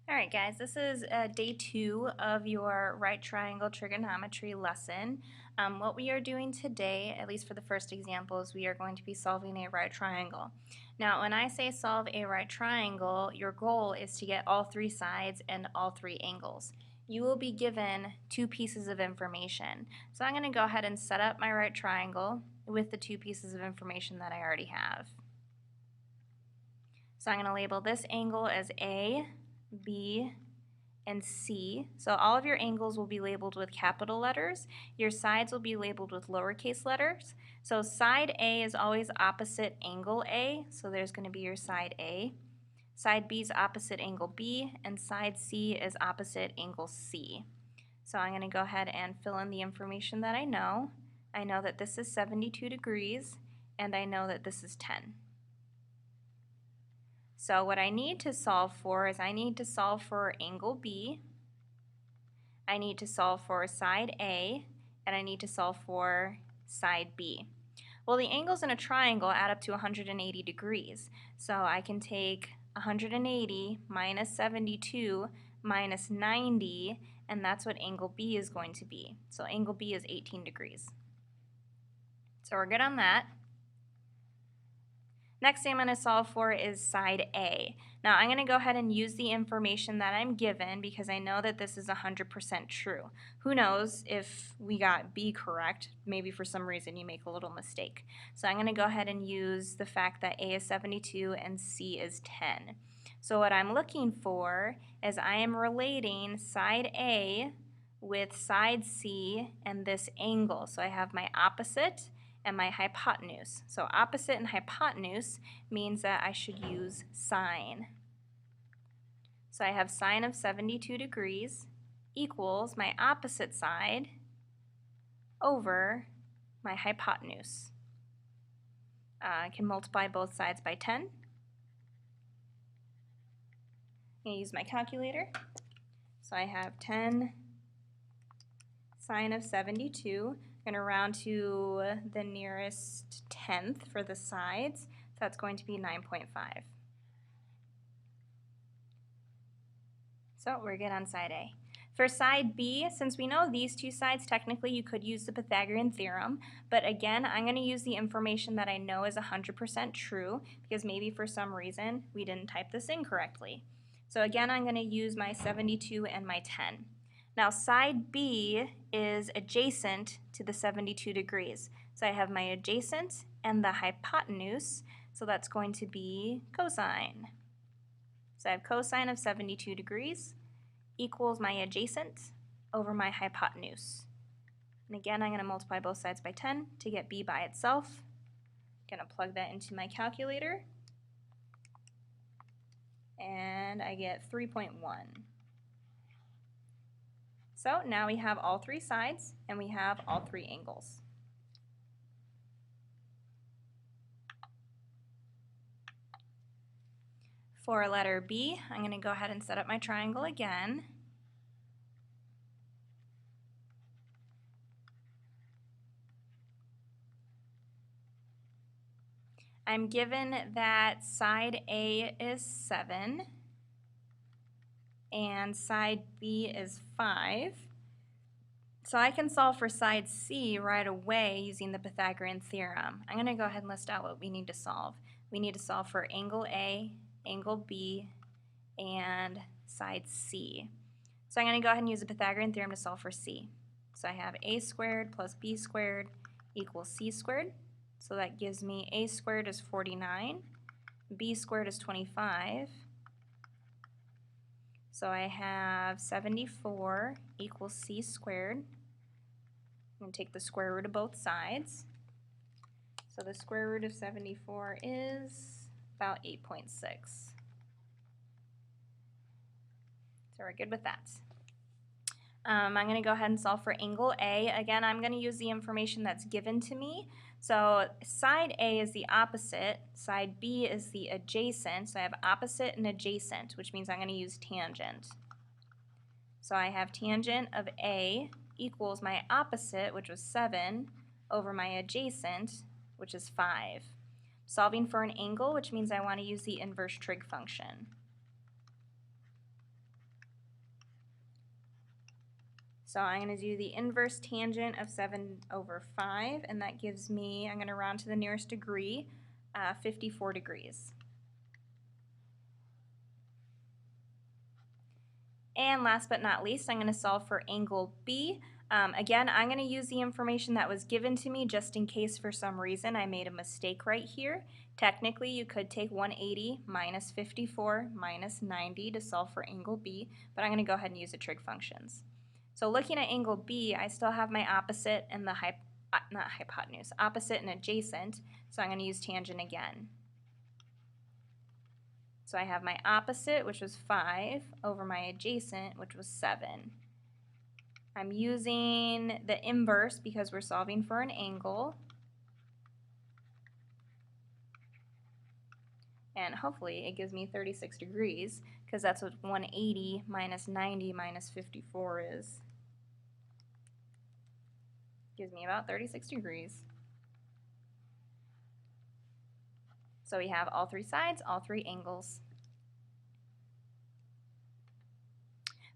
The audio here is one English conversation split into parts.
Alright guys, this is day 2 of your right triangle trigonometry lesson. What we are doing today, at least for the first example, is we are going to be solving a right triangle. Now when I say solve a right triangle, your goal is to get all three sides and all three angles. You will be given two pieces of information. So I'm going to go ahead and set up my right triangle with the two pieces of information that I already have. So I'm going to label this angle as A, B, and C. So all of your angles will be labeled with capital letters. Your sides will be labeled with lowercase letters. So side A is always opposite angle A, so there's going to be your side A. Side B is opposite angle B, and side C is opposite angle C. So I'm going to go ahead and fill in the information that I know. I know that this is 72 degrees, and I know that this is 10. So what I need to solve for is I need to solve for angle B, I need to solve for side A, and I need to solve for side B. Well, the angles in a triangle add up to 180 degrees, so I can take 180 minus 72 minus 90, and that's what angle B is going to be. So angle B is 18 degrees. So we're good on that. Next thing I'm going to solve for is side A. Now I'm going to go ahead and use the information that I'm given because I know that this is 100% true. Who knows if we got B correct, maybe for some reason you make a little mistake. So I'm going to go ahead and use the fact that A is 72 and C is 10. So what I'm looking for is I am relating side A with side C and this angle. So I have my opposite and my hypotenuse. So opposite and hypotenuse means that I should use sine. So I have sine of 72 degrees equals my opposite side over my hypotenuse. I can multiply both sides by 10. I'm going to use my calculator. So I have 10 sine of 72. I'm going to round to the nearest tenth for the sides. So that's going to be 9.5. So we're good on side A. For side B, since we know these two sides, technically you could use the Pythagorean Theorem, but again, I'm going to use the information that I know is 100% true because maybe for some reason we didn't type this in correctly. So again, I'm going to use my 72 and my 10. Now side B is adjacent to the 72 degrees. So I have my adjacent and the hypotenuse, so that's going to be cosine. So I have cosine of 72 degrees equals my adjacent over my hypotenuse. And again, I'm going to multiply both sides by 10 to get B by itself. I'm going to plug that into my calculator, and I get 3.1. So now we have all three sides and we have all three angles. For letter B, I'm going to go ahead and set up my triangle again. I'm given that side A is 7 and side B is 5. So I can solve for side C right away using the Pythagorean Theorem. I'm going to go ahead and list out what we need to solve. We need to solve for angle A, angle B, and side C. So I'm going to go ahead and use the Pythagorean Theorem to solve for C. So I have A squared plus B squared equals C squared. So that gives me A squared is 49, B squared is 25. So I have 74 equals C squared. I'm going to take the square root of both sides. So the square root of 74 is about 8.6. So we're good with that. I'm going to go ahead and solve for angle A. Again, I'm going to use the information that's given to me. So side A is the opposite, side B is the adjacent, so I have opposite and adjacent, which means I'm going to use tangent. So I have tangent of A equals my opposite, which was 7, over my adjacent, which is 5. Solving for an angle, which means I want to use the inverse trig function. So I'm going to do the inverse tangent of 7/5, and that gives me, I'm going to round to the nearest degree, 54 degrees. And last but not least, I'm going to solve for angle B. Again, I'm going to use the information that was given to me just in case for some reason I made a mistake right here. Technically, you could take 180 minus 54 minus 90 to solve for angle B, but I'm going to go ahead and use the trig functions. So looking at angle B, I still have my opposite and the not hypotenuse, opposite and adjacent, so I'm going to use tangent again. So I have my opposite, which was 5, over my adjacent, which was 7. I'm using the inverse because we're solving for an angle. And hopefully it gives me 36 degrees, because that's what 180 minus 90 minus 54 is. Gives me about 36 degrees. So we have all three sides, all three angles.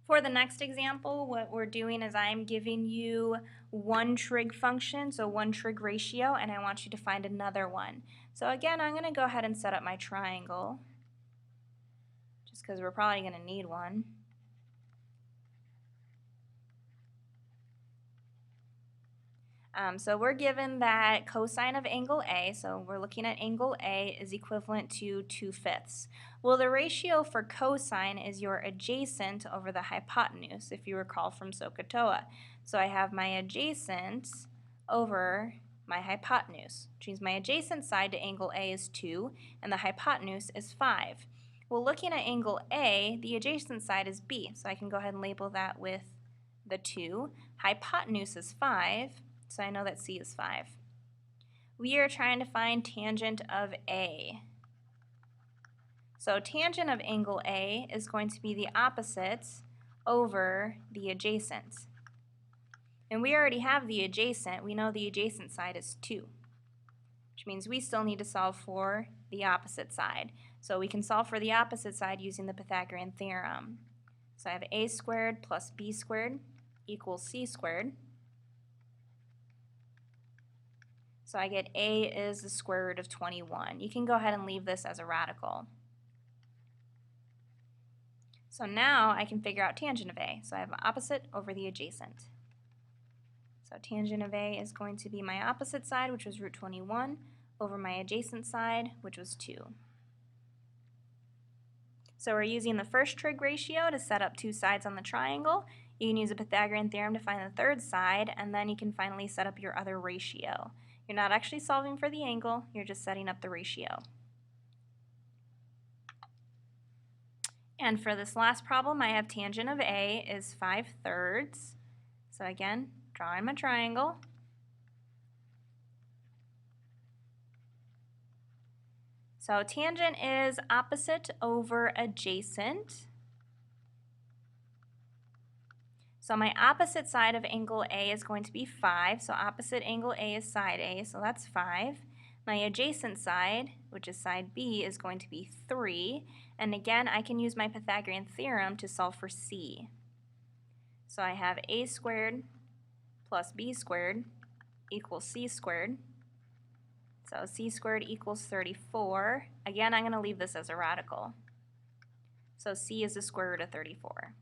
For the next example, what we're doing is I'm giving you one trig function, so one trig ratio, and I want you to find another one. So again, I'm going to go ahead and set up my triangle, just because we're probably going to need one. So we're given that cosine of angle A, so we're looking at angle A, is equivalent to 2/5. Well, the ratio for cosine is your adjacent over the hypotenuse, if you recall from SOHCAHTOA. So I have my adjacent over my hypotenuse, which means my adjacent side to angle A is 2, and the hypotenuse is 5. Well, looking at angle A, the adjacent side is B, so I can go ahead and label that with the 2. Hypotenuse is 5. So I know that C is 5. We are trying to find tangent of A. So tangent of angle A is going to be the opposite over the adjacent. And we already have the adjacent. We know the adjacent side is 2, which means we still need to solve for the opposite side. So we can solve for the opposite side using the Pythagorean Theorem. So I have A squared plus B squared equals C squared. So I get A is the square root of 21. You can go ahead and leave this as a radical. So now I can figure out tangent of A. So I have opposite over the adjacent. So tangent of A is going to be my opposite side, which was root 21, over my adjacent side, which was 2. So we're using the first trig ratio to set up two sides on the triangle. You can use a Pythagorean theorem to find the third side, and then you can finally set up your other ratio. You're not actually solving for the angle, you're just setting up the ratio. And for this last problem, I have tangent of A is 5/3. So again, drawing my triangle. So tangent is opposite over adjacent. So my opposite side of angle A is going to be 5, so opposite angle A is side A, so that's 5. My adjacent side, which is side B, is going to be 3. And again, I can use my Pythagorean theorem to solve for C. So I have A squared plus B squared equals C squared. So C squared equals 34. Again, I'm going to leave this as a radical. So C is the square root of 34.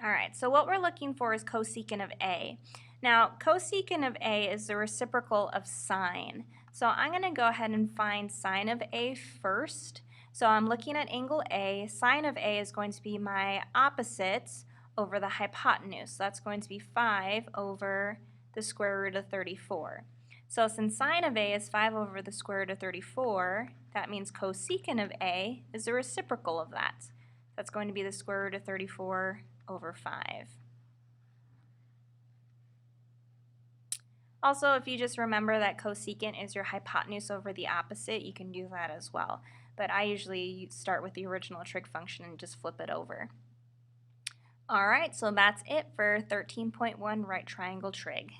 Alright, so what we're looking for is cosecant of A. Now, cosecant of A is the reciprocal of sine. So I'm going to go ahead and find sine of A first. So I'm looking at angle A. Sine of A is going to be my opposite over the hypotenuse. So that's going to be 5 over the square root of 34. So since sine of A is 5 over the square root of 34, that means cosecant of A is the reciprocal of that. That's going to be the square root of 34 over 5. Also, if you just remember that cosecant is your hypotenuse over the opposite, you can do that as well. But I usually start with the original trig function and just flip it over. Alright, so that's it for 13.1 right triangle trig.